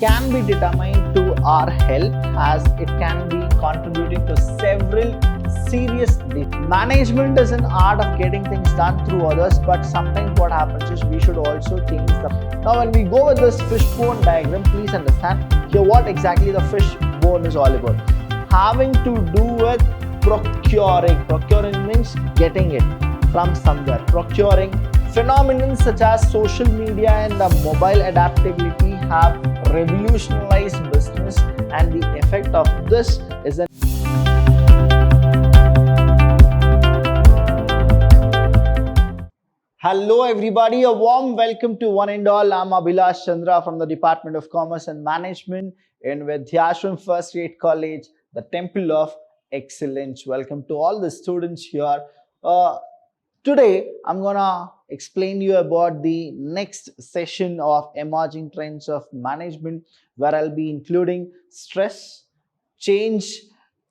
can be determined to our health as it can be contributing to several serious diseases. Management is an art of getting things done through others, but sometimes what happens is we should also change them. Now when we go with this fishbone diagram, please understand here what exactly the fishbone is all about. Having to do with procuring. Procuring means getting it from somewhere. Procuring. Phenomena such as social media and the mobile adaptability have revolutionized business, and the effect of this is an Hello everybody, a warm welcome to one and all. I'm Vidhyaashram from the Department of Commerce and Management in Vidhyaashram First Rate College, the Temple of Excellence. Welcome to all the students here. Today, I'm gonna explain you about the next session of emerging trends of management, where I'll be including stress, change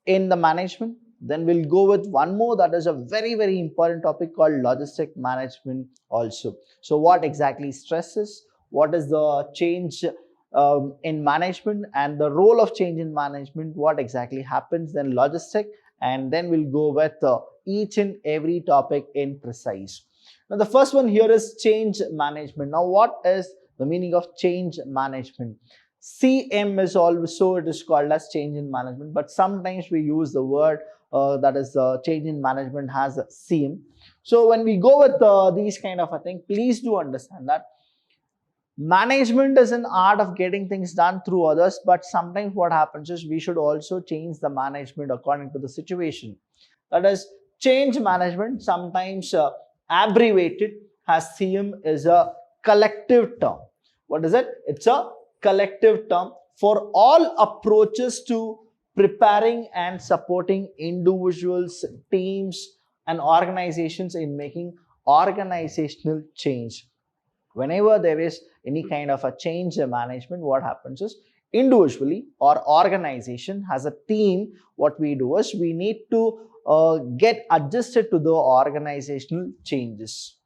in the management. Then we'll go with one more that is a very important topic called logistic management also. So what exactly stress is, what is the change in management and the role of change in management, what exactly happens, then logistic, and then we'll go with each and every topic in precise. Now the first one here is change management. Now what is the meaning of change management? CM is also, it is called as change in management, but sometimes we use the word that is change in management has a CM. So when we go with these kind of a thing, please do understand that management is an art of getting things done through others, but sometimes what happens is we should also change the management according to the situation. That is, change management, sometimes abbreviated as CM, is a collective term. What is it? It's a collective term for all approaches to preparing and supporting individuals, teams, and organizations in making organizational change. Whenever there is any kind of a change in management, what happens is individually or organization has a team, what we do is we need to get adjusted to the organizational changes.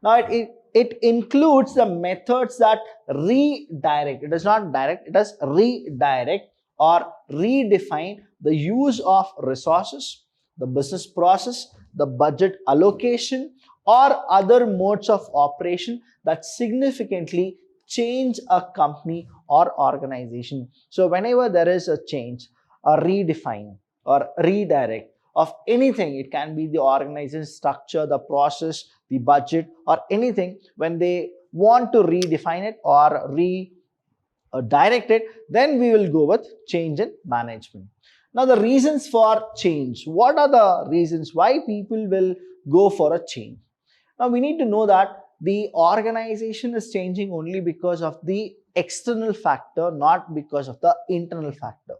Now it includes the methods that redirect. It is not direct, it is redirect or redefine the use of resources, the business process, the budget allocation, or other modes of operation that significantly change a company or organization. So whenever there is a change, a redefine or redirect of anything, it can be the organization structure, the process, the budget, or anything, when they want to redefine it or redirect it, then we will go with change in management. Now the reasons for change. What are the reasons why people will go for a change? Now we need to know that the organization is changing only because of the external factor, not because of the internal factor.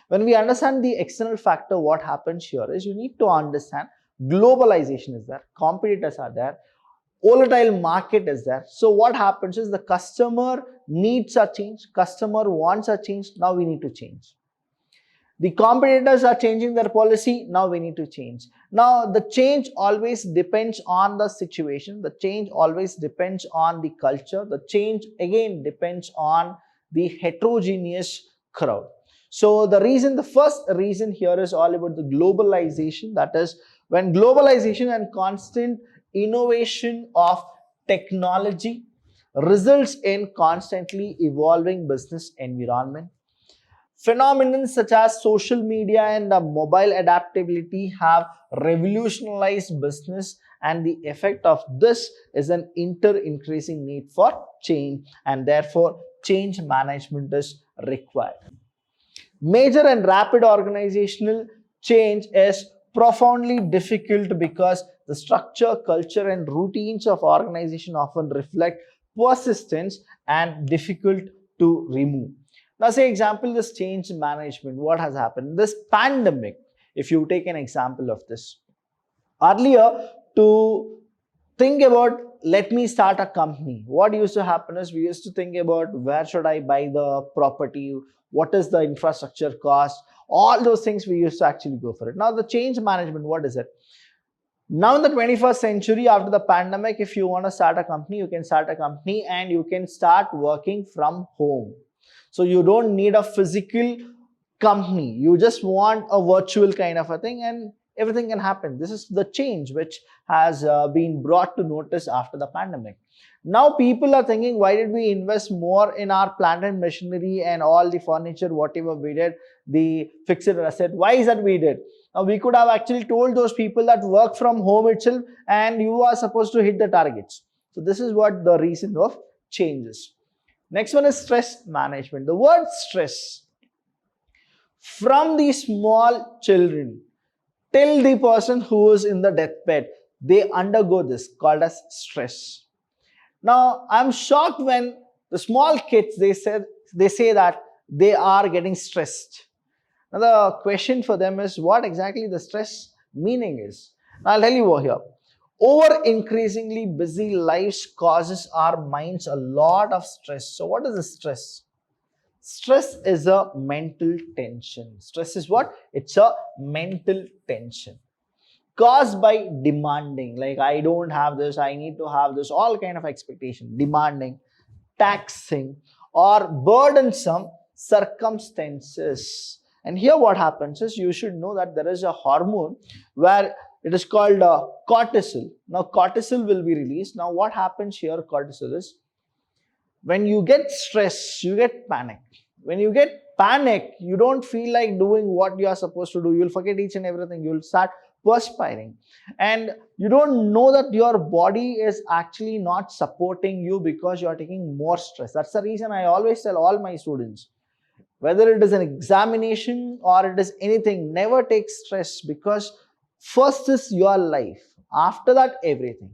When we understand the external factor, what happens here is you need to understand globalization is there, competitors are there, volatile market is there. So what happens is the customer needs a change, customer wants a change, now we need to change. The competitors are changing their policy, now we need to change. Now the change always depends on the situation, the change always depends on the culture, the change again depends on the heterogeneous crowd. So the first reason here is all about the globalization. That is, when globalization and constant innovation of technology results in constantly evolving business environment. Phenomena such as social media and the mobile adaptability have revolutionized business, and the effect of this is an increasing need for change, and therefore change management is required. Major and rapid organizational change is profoundly difficult because the structure, culture, and routines of organization often reflect persistence and difficult to remove. Now, say example, this change management, what has happened? This pandemic, if you take an example of this. Earlier, to think about, let me start a company, what used to happen is we used to think about where should I buy the property, what is the infrastructure cost, all those things we used to actually go for it. Now, the change management, what is it? Now in the 21st century, after the pandemic, if you want to start a company, you can start a company and you can start working from home. So you don't need a physical company. You just want a virtual kind of a thing, and everything can happen. This is the change which has been brought to notice after the pandemic. Now people are thinking, why did we invest more in our plant and machinery and all the furniture, whatever we did, the fixed asset? Why is that we did? Now we could have actually told those people that work from home itself and you are supposed to hit the targets. So this is what the reason of changes. Next one is stress management. The word stress, from the small children till the person who is in the deathbed, they undergo this called as stress. Now I'm shocked when the small kids, they say that they are getting stressed. Now the question for them is, what exactly the stress meaning is. Now I'll tell you over here. Over increasingly busy lives causes our minds a lot of stress. So what is the stress? Stress is a mental tension. Stress is what? It's a mental tension caused by demanding, like I don't have this, I need to have this, all kind of expectation, demanding, taxing or burdensome circumstances. And here what happens is, you should know that there is a hormone where it is called cortisol. Now cortisol will be released. Now what happens here, cortisol is, when you get stress, you get panic. When you get panic, you don't feel like doing what you are supposed to do. You'll forget each and everything. You'll start perspiring. And you don't know that your body is actually not supporting you because you are taking more stress. That's the reason I always tell all my students, whether it is an examination or it is anything, never take stress, because first is your life. After that, everything.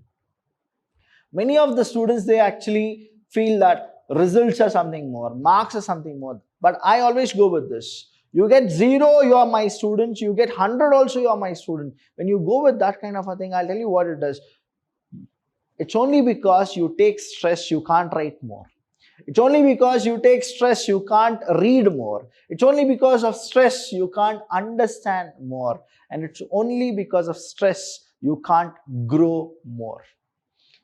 Many of the students, they actually feel that results are something more, marks are something more. But I always go with this. You get 0, you are my student. You get 100 also, you are my student. When you go with that kind of a thing, I'll tell you what it does. It's only because you take stress, you can't write more. It's only because you take stress, you can't read more. It's only because of stress, you can't understand more. And it's only because of stress, you can't grow more.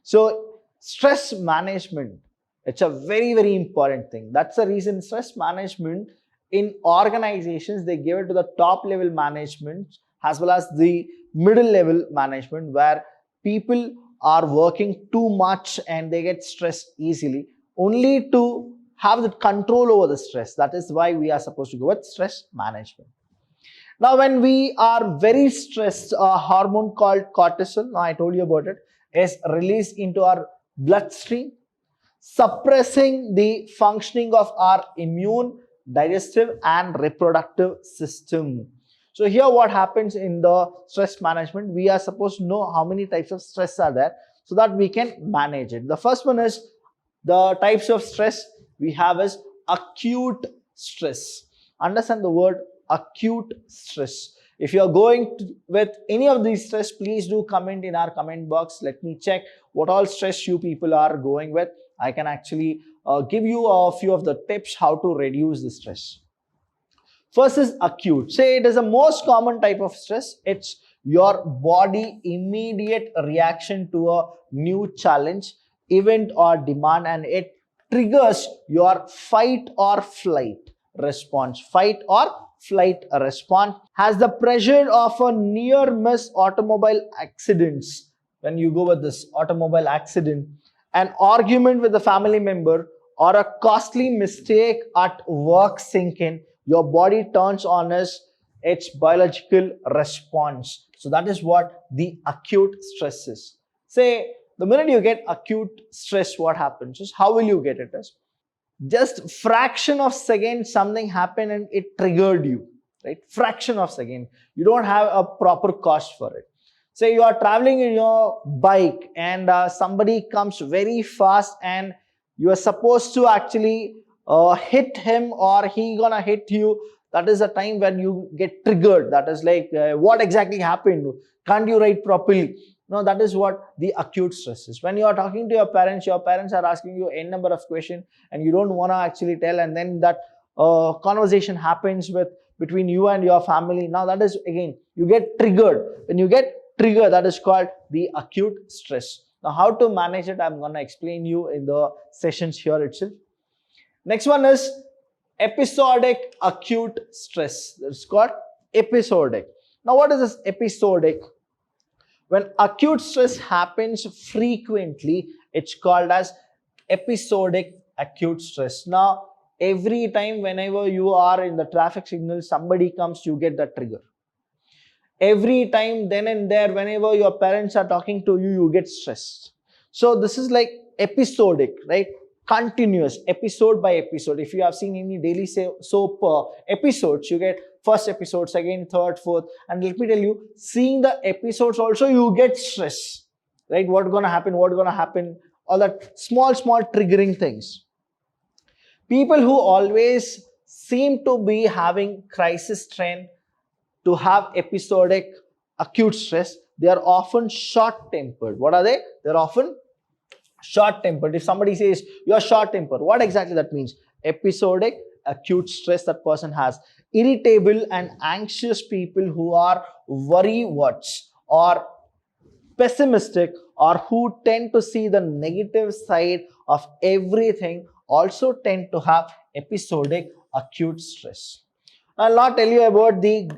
So stress management, it's a very, very important thing. That's the reason stress management in organizations, they give it to the top level management as well as the middle level management, where people are working too much and they get stressed easily, only to have the control over the stress. That is why we are supposed to go with stress management. Now when we are very stressed, a hormone called cortisol, now I told you about it, is released into our bloodstream, suppressing the functioning of our immune, digestive and reproductive system. So here what happens in the stress management, we are supposed to know how many types of stress are there so that we can manage it. The first one is, the types of stress we have is acute stress. Understand the word acute stress. If you are going with any of these stress, please do comment in our comment box. Let me check what all stress you people are going with. I can actually give you a few of the tips how to reduce the stress. First is acute. Say it is the most common type of stress. It's your body immediate reaction to a new challenge, event or demand, and it triggers your fight or flight response. Fight or flight response has the pressure of a near miss automobile accidents. When you go with this automobile accident, an argument with a family member, or a costly mistake at work sink in, your body turns on its biological response. So that is what the acute stress is. Say the minute you get acute stress, what happens is, how will you get it is, just fraction of second something happened and it triggered you, right? Fraction of second. You don't have a proper cause for it. Say you are traveling in your bike and somebody comes very fast and you are supposed to actually hit him or he gonna hit you. That is a time when you get triggered. That is like, what exactly happened? Can't you write properly? No, that is what the acute stress is. When you are talking to your parents are asking you n number of questions and you don't want to actually tell, and then that conversation happens between you and your family. Now that is, again, you get triggered. When you get triggered, that is called the acute stress. Now how to manage it, I'm going to explain you in the sessions here itself. Next one is episodic acute stress. It's called episodic. Now, what is this episodic? When acute stress happens frequently, it's called as episodic acute stress. Now, every time whenever you are in the traffic signal, somebody comes, you get that trigger. Every time, then and there, whenever your parents are talking to you, you get stressed. So this is like episodic, right? Continuous, episode by episode. If you have seen any daily soap episodes, you get first episode, second, third, fourth. And let me tell you, seeing the episodes also, you get stress, right? What's gonna happen? What's gonna happen? All that small triggering things. People who always seem to be having crisis trend, to have episodic acute stress, they are often short-tempered. What are they? They're often short-tempered. If somebody says you're short-tempered, what exactly that means? Episodic acute stress that person has. Irritable and anxious people who are worry-warts or pessimistic, or who tend to see the negative side of everything, also tend to have episodic acute stress. I'll not tell you about the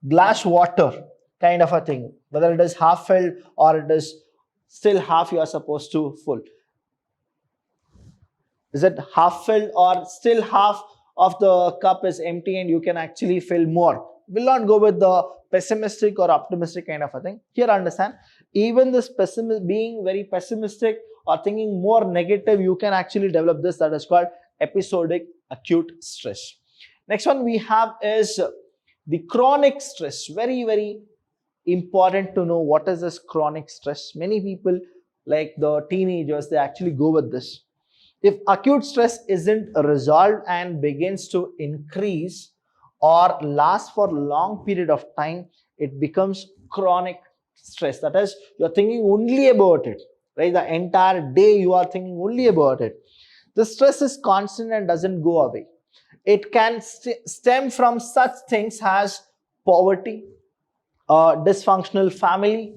glass water kind of a thing, whether it is half filled or it is still half you are supposed to full. Is it half filled or still half of the cup is empty and you can actually fill more? Will not go with the pessimistic or optimistic kind of a thing. Here understand, even this being very pessimistic or thinking more negative, you can actually develop this, that is called episodic acute stress. Next one we have is the chronic stress. Very important to know what is this chronic stress. Many people, like the teenagers, they actually go with this. If acute stress isn't resolved and begins to increase or last for a long period of time, it becomes chronic stress. That is, you're thinking only about it, right? The entire day you are thinking only about it. The stress is constant and doesn't go away. It can stem from such things as poverty, a dysfunctional family,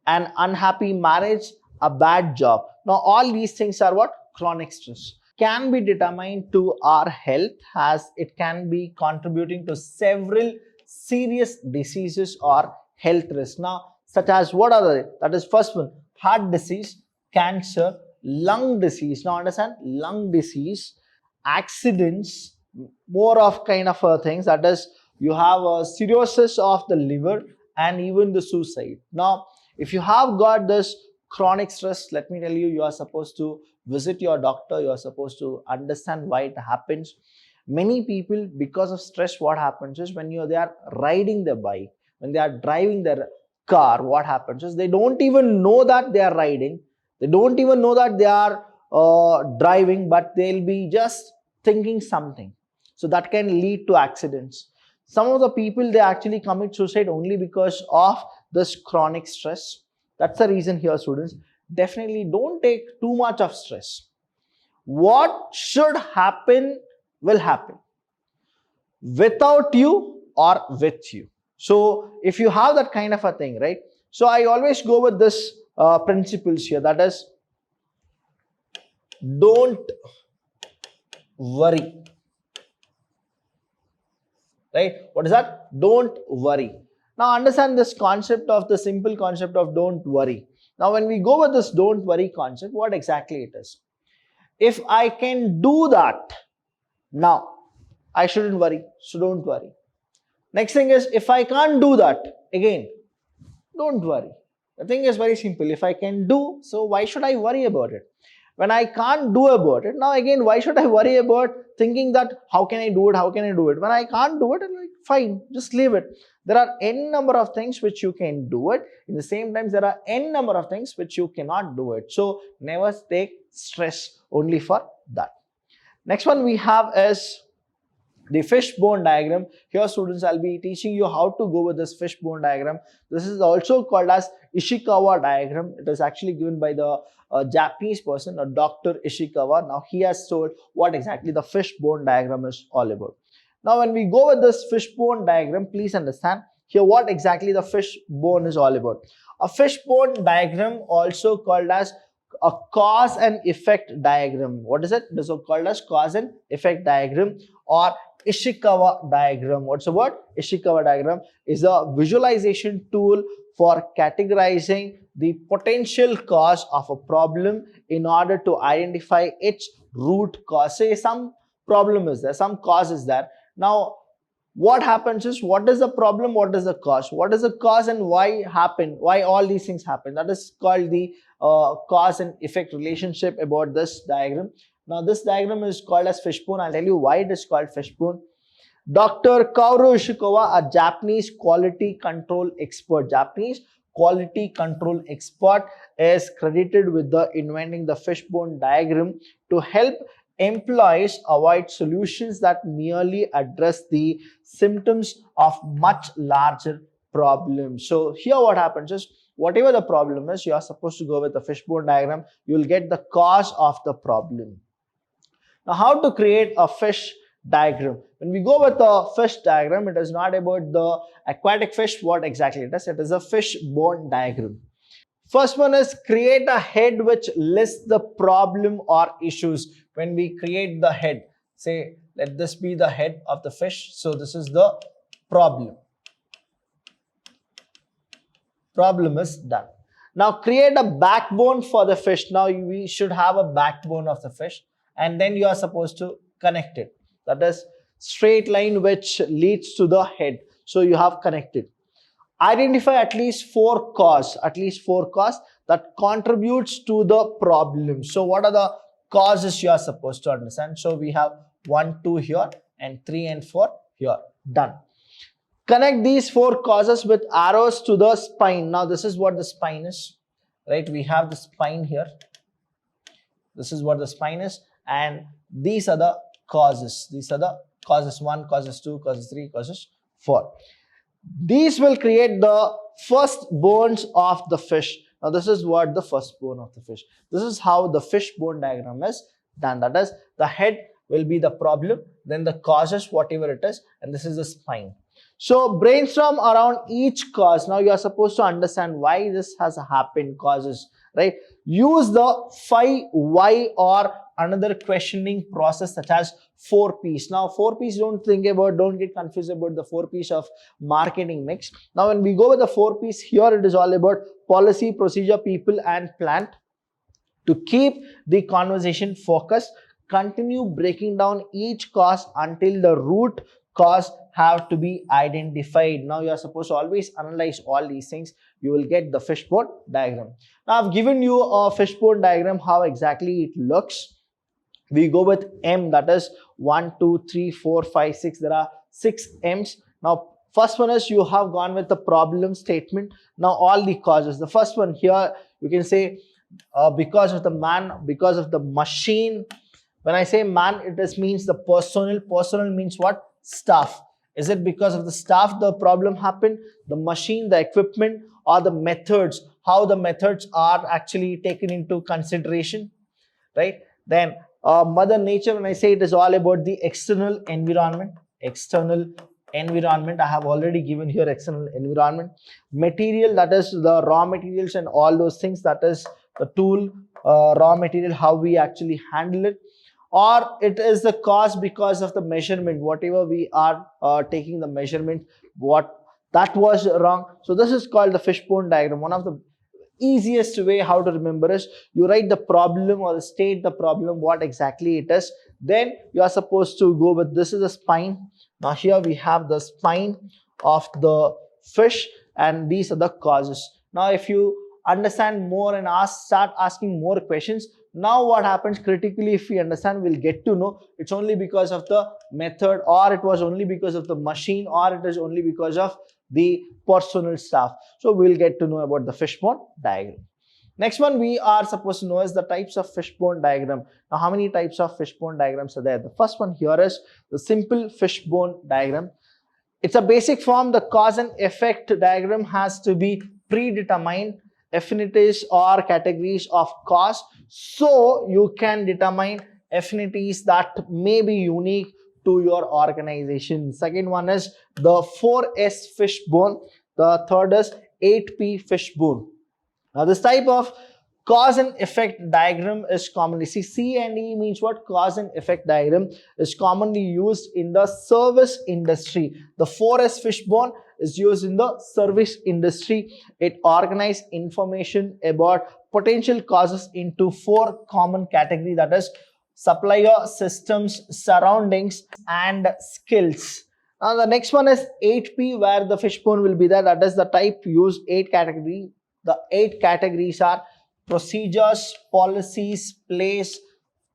an unhappy marriage, a bad job. Now, all these things are what? Chronic stress. Can be determined to our health, as it can be contributing to several serious diseases or health risks. Now, such as what are they? That is first one, heart disease, cancer, lung disease. Now, understand, lung disease, accidents, more of kind of things, that is, you have a cirrhosis of the liver and even the suicide. Now, if you have got this chronic stress, let me tell you, you are supposed to visit your doctor. You are supposed to understand why it happens. Many people, because of stress, what happens is when they are riding their bike, when they are driving their car, what happens is they don't even know that they are riding. They don't even know that they are driving, but they'll be just thinking something. So that can lead to accidents. Some of the people, they actually commit suicide only because of this chronic stress. That's the reason here, students. Definitely don't take too much of stress. What should happen will happen, without you or with you. So if you have that kind of a thing, right? So I always go with this principles here, that is, don't worry. Right? What is that? Don't worry. Now understand this concept of the simple concept of don't worry. Now when we go with this don't worry concept, what exactly it is? If I can do that now, I shouldn't worry. So don't worry. Next thing is, if I can't do that, again, don't worry. The thing is very simple. If I can do, so why should I worry about it? When I can't do about it, now again, why should I worry about thinking that how can I do it? How can I do it? When I can't do it, I'm like, fine, just leave it. There are n number of things which you can do it. In the same time, there are n number of things which you cannot do it. So never take stress only for that. Next one we have is the fishbone diagram. Here, students, I'll be teaching you how to go with this fishbone diagram. This is also called as Ishikawa diagram. It is actually given by the Japanese person, Dr. Ishikawa. Now, he has told what exactly the fishbone diagram is all about. Now, when we go with this fishbone diagram, please understand here what exactly the fishbone is all about. A fishbone diagram, also called as a cause and effect diagram. What is it? It is called as cause and effect diagram, or Ishikawa diagram. What's the word? Ishikawa diagram is a visualization tool for categorizing the potential cause of a problem in order to identify its root cause. Say some problem is there, some cause is there. Now, what happens is, what is the problem, what is the cause, what is the cause, and why happen, why all these things happen. That is called the cause and effect relationship about this diagram. Now this diagram is called as fishbone. I'll tell you why it is called fishbone. Dr. Kaoru Ishikawa, a Japanese quality control expert, is credited with the inventing the fishbone diagram to help employees avoid solutions that merely address the symptoms of much larger problems. So here what happens is, whatever the problem is, you are supposed to go with the fishbone diagram. You will get the cause of the problem. Now, how to create a fish diagram? When we go with the fish diagram, it is not about the aquatic fish, what exactly it is. It is a fishbone diagram. First one is create a head which lists the problem or issues. When we create the head, say let this be the head of the fish. So this is the problem. Problem is done. Now create a backbone for the fish. Now we should have a backbone of the fish, and then you are supposed to connect it. That is straight line which leads to the head. So you have connected. Identify at least four causes that contributes to the problem. So what are the causes you are supposed to understand? So we have 1, 2 here, and 3 and 4 here. Done. Connect these four causes with arrows to the spine. Now this is what the spine is, right? We have the spine here. This is what the spine is, and these are the causes. These are the causes 1, causes 2, causes 3, causes 4. These will create the first bones of the fish. Now this is what the first bone of the fish. This is how the fishbone diagram is done. That is, the head will be the problem, then the causes, whatever it is, and this is the spine. So brainstorm around each cause. Now you are supposed to understand why this has happened, causes, right? Use the 5 why or another questioning process such as 4 P's. Now 4 P's, don't get confused about the 4 P's of marketing mix. Now when we go with the 4 P's, here it is all about policy, procedure, people and plant. To keep the conversation focused, continue breaking down each cause until the root cause have to be identified. Now you are supposed to always analyze all these things. You will get the fishbone diagram. Now I've given you a fishbone diagram, how exactly it looks. We go with M, that is 1, 2, 3, 4, 5, 6. There are 6 M's. Now first one is you have gone with the problem statement. Now all the causes. The first one here, you can say because of the man, because of the machine. When I say man, it means the personnel. Personnel means what? Staff. Is it because of the staff the problem happened, the machine, the equipment, or the methods, how the methods are actually taken into consideration, right? Then mother nature, when I say it is all about the external environment. I have already given here external environment. Material, that is the raw materials and all those things, that is the tool, raw material, how we actually handle it. Or it is the cause because of the measurement, whatever we are taking the measurement, what that was wrong. So this is called the fishbone diagram. One of the easiest way how to remember is, you write the problem or state the problem, what exactly it is. Then you are supposed to go with, this is the spine. Now here we have the spine of the fish, and these are the causes. Now if you understand more and start asking more questions, now what happens critically, if we understand, we'll get to know it's only because of the method, or it was only because of the machine, or it is only because of the personal staff. So we'll get to know about the fishbone diagram. Next one we are supposed to know is the types of fishbone diagram. Now how many types of fishbone diagrams are there? The first one here is the simple fishbone diagram. It's a basic form. The cause and effect diagram has to be predetermined affinities or categories of cause, so you can determine affinities that may be unique to your organization. Second one is the 4S fishbone. The third is 8P fishbone. Now this type of Cause and effect diagram is commonly, see, C and E means what? Cause and effect diagram is commonly used in the service industry. The 4S fishbone is used in the service industry. It organizes information about potential causes into 4 common categories, that is supplier, systems, surroundings, and skills. Now the next one is 8P, where the fishbone will be there. That is the type used, 8 category. The 8 categories are procedures, policies, place,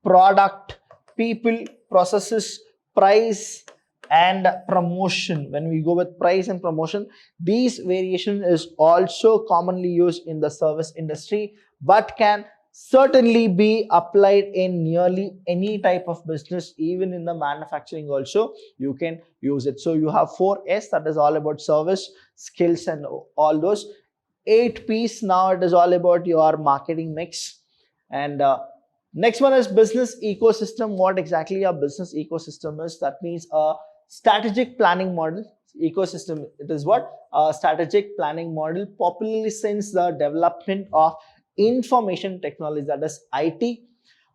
product, people, processes, price, and promotion. When we go with price and promotion, these variation is also commonly used in the service industry, but can certainly be applied in nearly any type of business. Even in the manufacturing also you can use it. So you have 4S, that is all about service, skills, and all those. 8 P's, now it is all about your marketing mix. And next one is business ecosystem. What exactly a business ecosystem is? That means a strategic planning model. Ecosystem, it is what? A strategic planning model, popularly since the development of information technology, that is IT,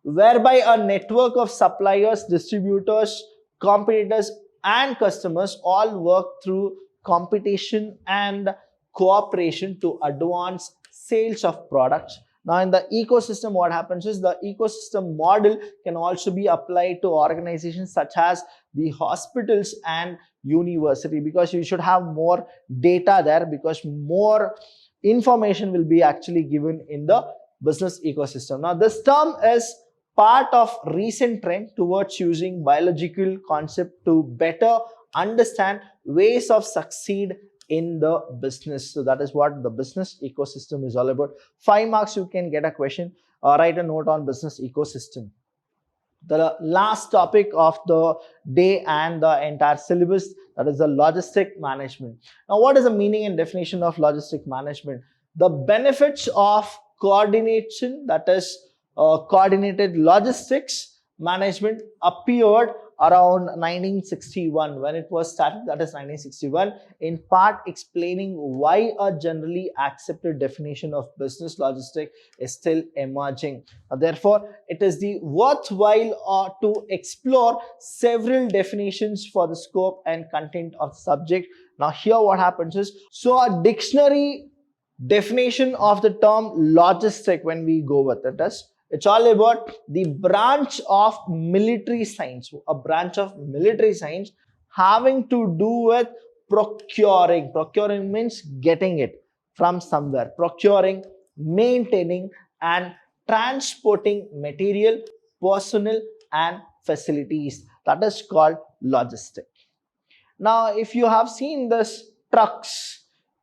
whereby a network of suppliers, distributors, competitors, and customers all work through competition and cooperation to advance sales of products. Now in the ecosystem, what happens is the ecosystem model can also be applied to organizations such as the hospitals and university, because you should have more data there, because more information will be actually given in the business ecosystem. Now this term is part of recent trend towards using biological concept to better understand ways of succeed in the business. So that is what the business ecosystem is all about. 5 marks you can get a question. Write a note on business ecosystem. The last topic of the day and the entire syllabus, that is the logistic management. Now what is the meaning and definition of logistic management? The benefits of coordination, that is coordinated logistics management, appeared around 1961 when it was started, that is 1961, in part explaining why a generally accepted definition of business logistic is still emerging. Therefore, it is the worthwhile to explore several definitions for the scope and content of the subject. Now here what happens is, so a dictionary definition of the term logistic, when we go with it, is it's all about the branch of military science, a branch of military science having to do with procuring. Procuring means getting it from somewhere. Procuring, maintaining, and transporting material, personnel, and facilities. That is called logistic. Now, if you have seen this trucks,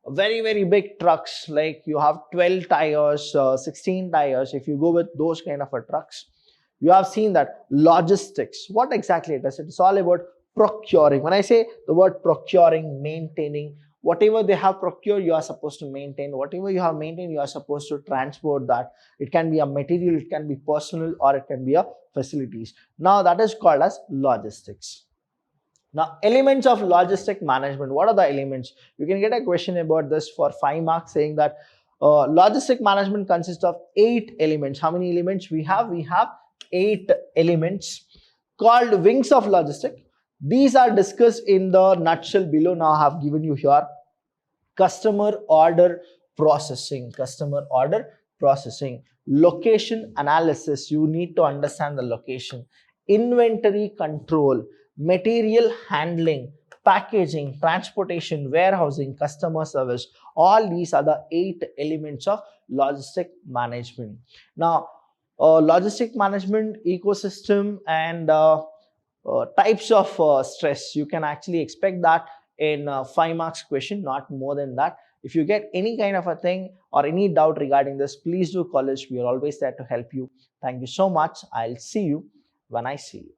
very big trucks, like you have 12 tires, 16 tires, if you go with those kind of a trucks, you have seen that logistics. What exactly it is? It's all about procuring. When I say the word procuring, maintaining, whatever they have procured, you are supposed to maintain. Whatever you have maintained, you are supposed to transport that. It can be a material, it can be personal, or it can be a facilities. Now that is called as logistics. Now, elements of logistic management. What are the elements? You can get a question about this for 5 marks, saying that logistic management consists of 8 elements. How many elements we have? We have 8 elements called wings of logistic. These are discussed in the nutshell below. Now I have given you here. Customer order processing. Customer order processing. Location analysis. You need to understand the location. Inventory control. Material handling, packaging, transportation, warehousing, customer service. All these are the 8 elements of logistic management. Now, logistic management, ecosystem, and types of stress. You can actually expect that in 5 marks question, not more than that. If you get any kind of a thing or any doubt regarding this, please do call us. We are always there to help you. Thank you so much. I'll see you when I see you.